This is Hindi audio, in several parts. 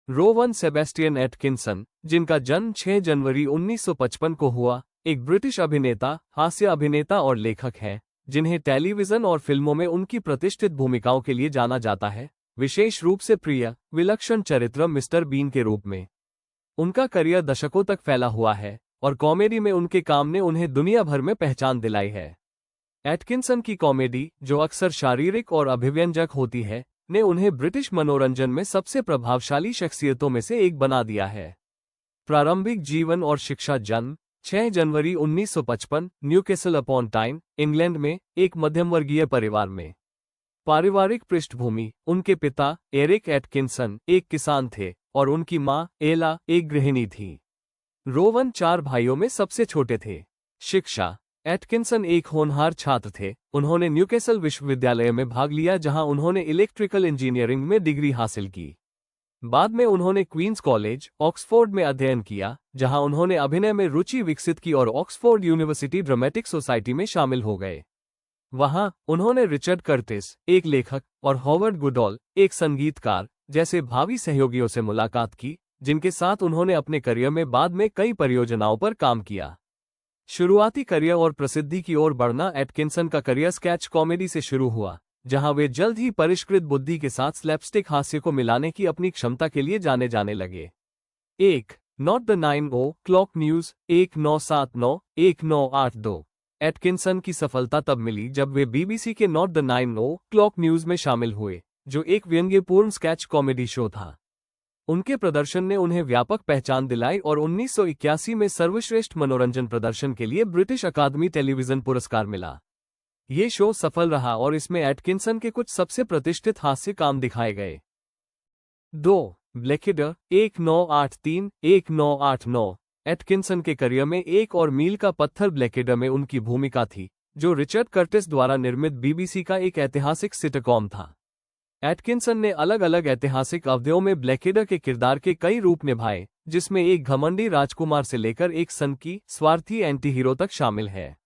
रोवन सेबेस्टियन एटकिंसन, जिनका जन्म 6 जनवरी 1955 को हुआ, एक ब्रिटिश अभिनेता, हास्य अभिनेता और लेखक हैं, जिन्हें टेलीविजन और फिल्मों में उनकी प्रतिष्ठित भूमिकाओं के लिए जाना जाता है, विशेष रूप से प्रिय, विलक्षण चरित्र मिस्टर बीन के रूप में। उनका करियर दशकों तक फैला हुआ है और कॉमेडी में उनके काम ने उन्हें दुनिया भर में पहचान दिलाई है। एटकिंसन की कॉमेडी, जो अक्सर शारीरिक और अभिव्यंजक होती है, ने उन्हें ब्रिटिश मनोरंजन में सबसे प्रभावशाली शख्सियतों में से एक बना दिया है। प्रारंभिक जीवन और शिक्षा। जन्म 6 जनवरी 1955, न्यूकैसल अपॉन टाइन, इंग्लैंड में, एक मध्यमवर्गीय परिवार में। पारिवारिक पृष्ठभूमि। उनके पिता एरिक एटकिंसन एक किसान थे और उनकी मां एला एक गृहिणी थी। रोवन 4 भाइयों में सबसे छोटे थे। शिक्षा। एटकिंसन एक होनहार छात्र थे। उन्होंने न्यूकैसल विश्वविद्यालय में भाग लिया, जहां उन्होंने इलेक्ट्रिकल इंजीनियरिंग में डिग्री हासिल की। बाद में उन्होंने क्वींस कॉलेज, ऑक्सफोर्ड में अध्ययन किया, जहां उन्होंने अभिनय में रुचि विकसित की और ऑक्सफोर्ड यूनिवर्सिटी ड्रामेटिक सोसाइटी में शामिल हो गए। वहां उन्होंने रिचर्ड कर्टिस, एक लेखक, और हॉवर्ड गुडॉल, एक संगीतकार, जैसे भावी सहयोगियों से मुलाकात की, जिनके साथ उन्होंने अपने करियर में बाद में कई परियोजनाओं पर काम किया। शुरुआती करियर और प्रसिद्धि की ओर बढ़ना। एटकिंसन का करियर स्केच कॉमेडी से शुरू हुआ, जहां वे जल्द ही परिष्कृत बुद्धि के साथ स्लैपस्टिक हास्य को मिलाने की अपनी क्षमता के लिए जाने जाने लगे। 1. Not the 9 clock news, 1979-1982। Atkinson की सफलता तब मिली जब वे बीबीसी के नॉट द 9 क्लॉक न्यूज में शामिल हुए, जो एक व्यंग्यपूर्ण स्केच कॉमेडी शो था। उनके प्रदर्शन ने उन्हें व्यापक पहचान दिलाई और 1981 में सर्वश्रेष्ठ मनोरंजन प्रदर्शन के लिए ब्रिटिश अकादमी टेलीविजन पुरस्कार मिला। ये शो सफल रहा और इसमें एटकिंसन के कुछ सबसे प्रतिष्ठित हास्य काम दिखाए गए। 2. ब्लैकएडर, 1983-1989। एटकिंसन के करियर में एक और मील का पत्थर ब्लैकएडर में उनकी भूमिका थी, जो रिचर्ड कर्टिस द्वारा निर्मित बीबीसी का एक ऐतिहासिक सिटकॉम था। एटकिंसन ने अलग अलग ऐतिहासिक अवधियों में ब्लैकएडर के किरदार के कई रूप निभाए, जिसमें एक घमंडी राजकुमार से लेकर एक सनकी, स्वार्थी एंटी हीरो तक शामिल है।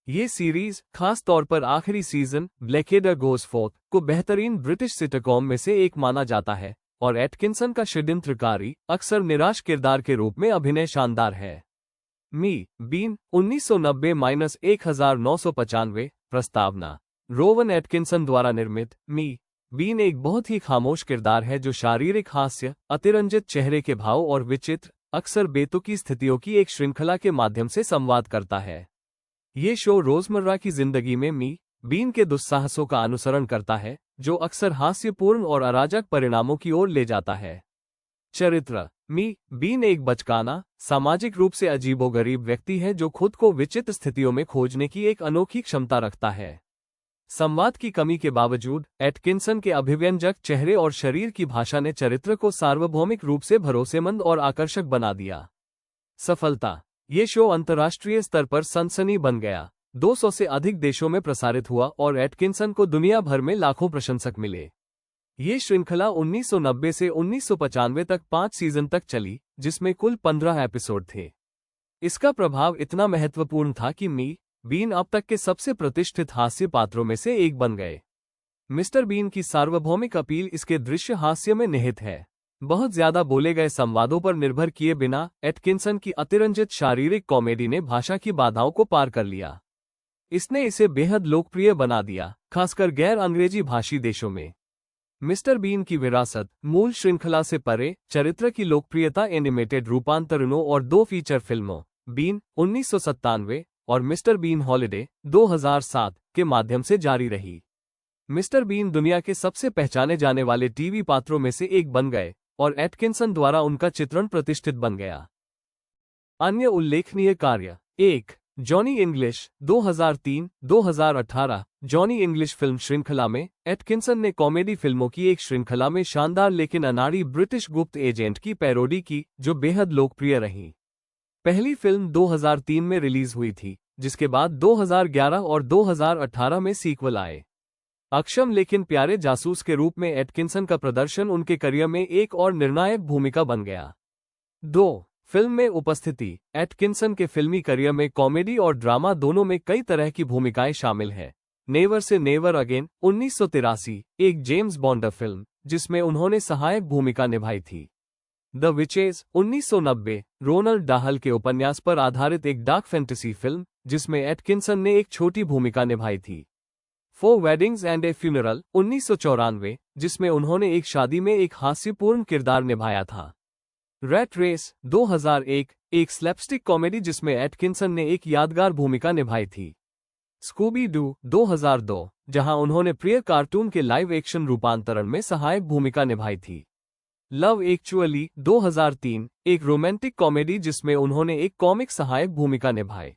ये सीरीज, खास तौर पर आखिरी सीजन ब्लैकएडर गोज फोर्थ, को बेहतरीन ब्रिटिश सिटकॉम में से एक माना जाता है, और एटकिंसन का षड्यंत्रकारी, अक्सर निराश किरदार के रूप में अभिनय शानदार है। मी बीन, 1990-1995। प्रस्तावना। रोवन एटकिंसन द्वारा निर्मित मी बीन एक बहुत ही खामोश किरदार है, जो शारीरिक हास्य, अतिरंजित चेहरे के भाव और विचित्र, अक्सर बेतुकी स्थितियों की एक श्रृंखला के माध्यम से संवाद करता है। ये शो रोजमर्रा की जिंदगी में मी बीन के दुस्साहसों का अनुसरण करता है, जो अक्सर हास्यपूर्ण और अराजक परिणामों की ओर ले जाता है। चरित्र। मी बीन एक बचकाना, सामाजिक रूप से अजीबोगरीब व्यक्ति है, जो खुद को विचित्र स्थितियों में खोजने की एक अनोखी क्षमता रखता है। संवाद की कमी के बावजूद, एटकिंसन के अभिव्यंजक चेहरे और शरीर की भाषा ने चरित्र को सार्वभौमिक रूप से भरोसेमंद और आकर्षक बना दिया। सफलता। ये शो अंतर्राष्ट्रीय स्तर पर सनसनी बन गया, 200 से अधिक देशों में प्रसारित हुआ और एटकिंसन को दुनिया भर में लाखों प्रशंसक मिले। ये श्रृंखला 1990 से 1995 तक 5 सीजन तक चली, जिसमें कुल 15 एपिसोड थे। इसका प्रभाव इतना महत्वपूर्ण था कि मी बीन अब तक के सबसे प्रतिष्ठित हास्य पात्रों में से एक बन गए। मिस्टर बीन की सार्वभौमिक अपील इसके दृश्य हास्य में निहित है। बहुत ज्यादा बोले गए संवादों पर निर्भर किए बिना एटकिंसन की अतिरंजित शारीरिक कॉमेडी ने भाषा की बाधाओं को पार कर लिया। इसने इसे बेहद लोकप्रिय बना दिया, खासकर गैर अंग्रेजी भाषी देशों में। मिस्टर बीन की विरासत, मूल श्रृंखला से परे, चरित्र की लोकप्रियता एनिमेटेड रूपांतरणों और 2 फीचर फिल्मों, बीन 1997 और मिस्टर बीन हॉलिडे 2007 के माध्यम से जारी रही। मिस्टर बीन दुनिया के सबसे पहचाने जाने वाले टीवी पात्रों में से एक बन गए और एटकिंसन द्वारा उनका चित्रण प्रतिष्ठित बन गया। अन्य उल्लेखनीय कार्य। 1. Johnny English, 2003-2018। Johnny English film श्रृंखला में एटकिंसन ने कॉमेडी फिल्मों की एक श्रृंखला में शानदार लेकिन अनाड़ी ब्रिटिश गुप्त एजेंट की पैरोडी की, जो बेहद लोकप्रिय रही। पहली फिल्म 2003 में रिलीज हुई थी, जिसके बाद 2011 और 2018 में सीक्वल आए। अक्षम लेकिन प्यारे जासूस के रूप में एटकिंसन का प्रदर्शन उनके करियर में एक और निर्णायक भूमिका बन गया। 2. फिल्म में उपस्थिति। एटकिंसन के फिल्मी करियर में कॉमेडी और ड्रामा दोनों में कई तरह की भूमिकाएं शामिल हैं। नेवर से नेवर अगेन, 1983, एक जेम्स बॉन्ड फिल्म, जिसमें उन्होंने सहायक भूमिका निभाई थी। द विचेज 1990 रोनाल्ड डाहल के उपन्यास पर आधारित एक डार्क फैंटेसी फिल्म जिसमें एटकिंसन ने एक छोटी भूमिका निभाई थी। 4 वेडिंग्स एंड ए फ्यूनरल 1994 जिसमें उन्होंने एक शादी में एक हास्यपूर्ण किरदार निभाया था। रैट रेस 2001 एक स्लैपस्टिक कॉमेडी जिसमें एटकिंसन ने एक यादगार भूमिका निभाई थी। स्कूबी डू 2002 जहां उन्होंने प्रिय कार्टून के लाइव एक्शन रूपांतरण में सहायक भूमिका निभाई थी। लव एक्चुअली 2003 एक रोमांटिक कॉमेडी जिसमें उन्होंने एक कॉमिक सहायक भूमिका निभाई।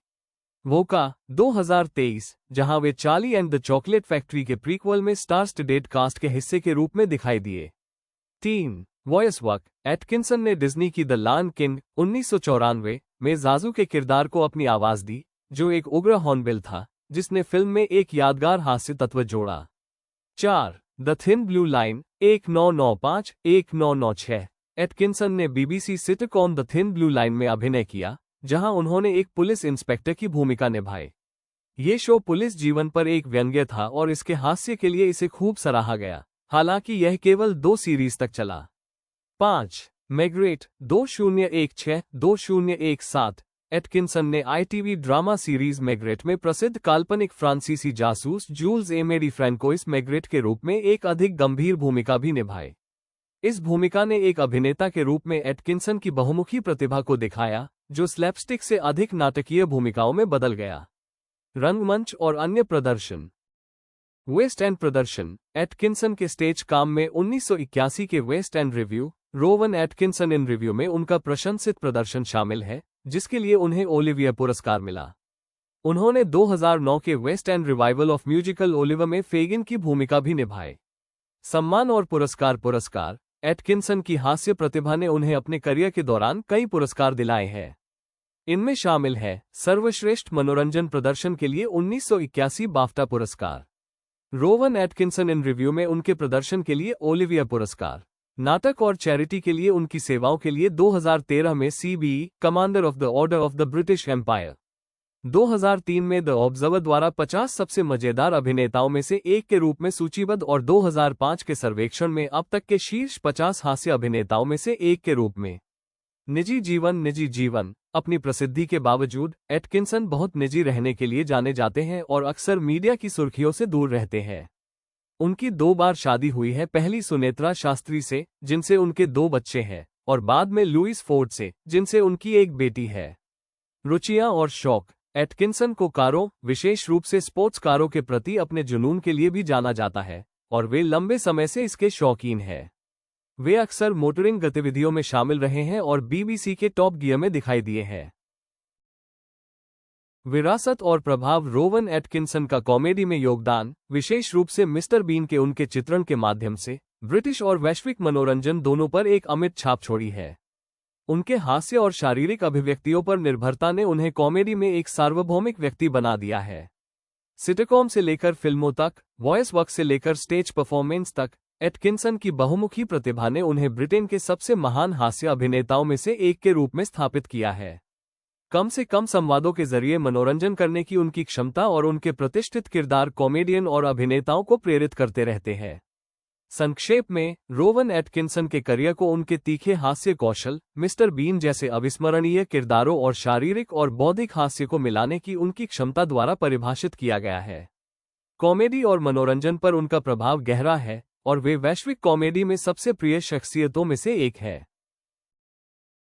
वोका 2023 जहां वे Charlie and the chocolate factory के प्रीक्वल में स्टार स्टडेड कास्ट के हिस्से के रूप में दिखाई दिए। 3 वॉयस वर्क एटकिंसन ने डिज्नी की द लायन किंग 1994 में जाजू के किरदार को अपनी आवाज दी, जो एक उग्र हॉर्नबिल था जिसने फिल्म में एक यादगार हास्य तत्व जोड़ा। 4 the thin blue line 1995-1996 Atkinson ने BBC sitcom the thin blue line में अभिनय किया, जहां उन्होंने एक पुलिस इंस्पेक्टर की भूमिका निभाई। ये शो पुलिस जीवन पर एक व्यंग्य था और इसके हास्य के लिए इसे खूब सराहा गया, हालांकि यह केवल 2 सीरीज तक चला। 5 मैग्रेट 2016-2017 एटकिंसन ने आईटीवी ड्रामा सीरीज मैग्रेट में प्रसिद्ध काल्पनिक फ्रांसीसी जासूस जूल्स एमेरी फ्रैंकोइस मैग्रेट के रूप में एक अधिक गंभीर भूमिका भी निभाई। इस भूमिका ने एक अभिनेता के रूप में एटकिंसन की बहुमुखी प्रतिभा को दिखाया, जो स्लैपस्टिक से अधिक नाटकीय भूमिकाओं में बदल गया। रंगमंच और अन्य प्रदर्शन। वेस्ट एंड प्रदर्शन एटकिंसन के स्टेज काम में 1981 के West End revue Rowan Atkinson in revue में उनका प्रशंसित प्रदर्शन शामिल है, जिसके लिए उन्हें ओलिवियर पुरस्कार मिला। उन्होंने 2009 के West End revival of musical Oliver में फेगिन की भूमिका भी निभाई। सम्मान और पुरस्कार एटकिंसन की हास्य प्रतिभा ने उन्हें अपने करियर के दौरान कई पुरस्कार दिलाए हैं। इनमें शामिल है सर्वश्रेष्ठ मनोरंजन प्रदर्शन के लिए 1981 बाफ्टा पुरस्कार, रोवन एटकिंसन इन रिव्यू में उनके प्रदर्शन के लिए ओलिवियर पुरस्कार, नाटक और चैरिटी के लिए उनकी सेवाओं के लिए 2013 में CBE Commander of the Order of the British Empire, 2003 में द ऑब्जर्वर द्वारा 50 सबसे मजेदार अभिनेताओं में से एक के रूप में सूचीबद्ध और 2005 के सर्वेक्षण में अब तक के शीर्ष 50 हास्य अभिनेताओं में से एक के रूप में। निजी जीवन अपनी प्रसिद्धि के बावजूद एटकिंसन बहुत निजी रहने के लिए जाने जाते हैं और अक्सर मीडिया की सुर्खियों से दूर रहते हैं। उनकी 2 बार शादी हुई है, पहली सुनेत्रा शास्त्री से जिनसे उनके 2 बच्चे हैं और बाद में लुइस फोर्ड से जिनसे उनकी एक बेटी है। रुचियां और शौक एटकिंसन को कारों, विशेष रूप से स्पोर्ट्स कारों के प्रति अपने जुनून के लिए भी जाना जाता है और वे लंबे समय से इसके शौकीन हैं। वे अक्सर मोटरिंग गतिविधियों में शामिल रहे हैं और बीबीसी के टॉप गियर में दिखाई दिए हैं। विरासत और प्रभाव रोवन एटकिंसन का कॉमेडी में योगदान, विशेष रूप से मिस्टर बीन के उनके चित्रण के माध्यम से, ब्रिटिश और वैश्विक मनोरंजन दोनों पर एक अमिट छाप छोड़ी है। उनके हास्य और शारीरिक अभिव्यक्तियों पर निर्भरता ने उन्हें कॉमेडी में एक सार्वभौमिक व्यक्ति बना दिया है। सिटकॉम से लेकर फिल्मों तक, वॉयस वर्क से लेकर स्टेज परफॉर्मेंस तक, एटकिंसन की बहुमुखी प्रतिभा ने उन्हें ब्रिटेन के सबसे महान हास्य अभिनेताओं में से एक के रूप में स्थापित किया है। कम से कम संवादों के जरिए मनोरंजन करने की उनकी क्षमता और उनके प्रतिष्ठित किरदार कॉमेडियन और अभिनेताओं को प्रेरित करते रहते हैं। संक्षेप में, रोवन एटकिंसन के करियर को उनके तीखे हास्य कौशल, मिस्टर बीन जैसे अविस्मरणीय किरदारों और शारीरिक और बौद्धिक हास्य को मिलाने की उनकी क्षमता द्वारा परिभाषित किया गया है। कॉमेडी और मनोरंजन पर उनका प्रभाव गहरा है और वे वैश्विक कॉमेडी में सबसे प्रिय शख्सियतों में से एक है।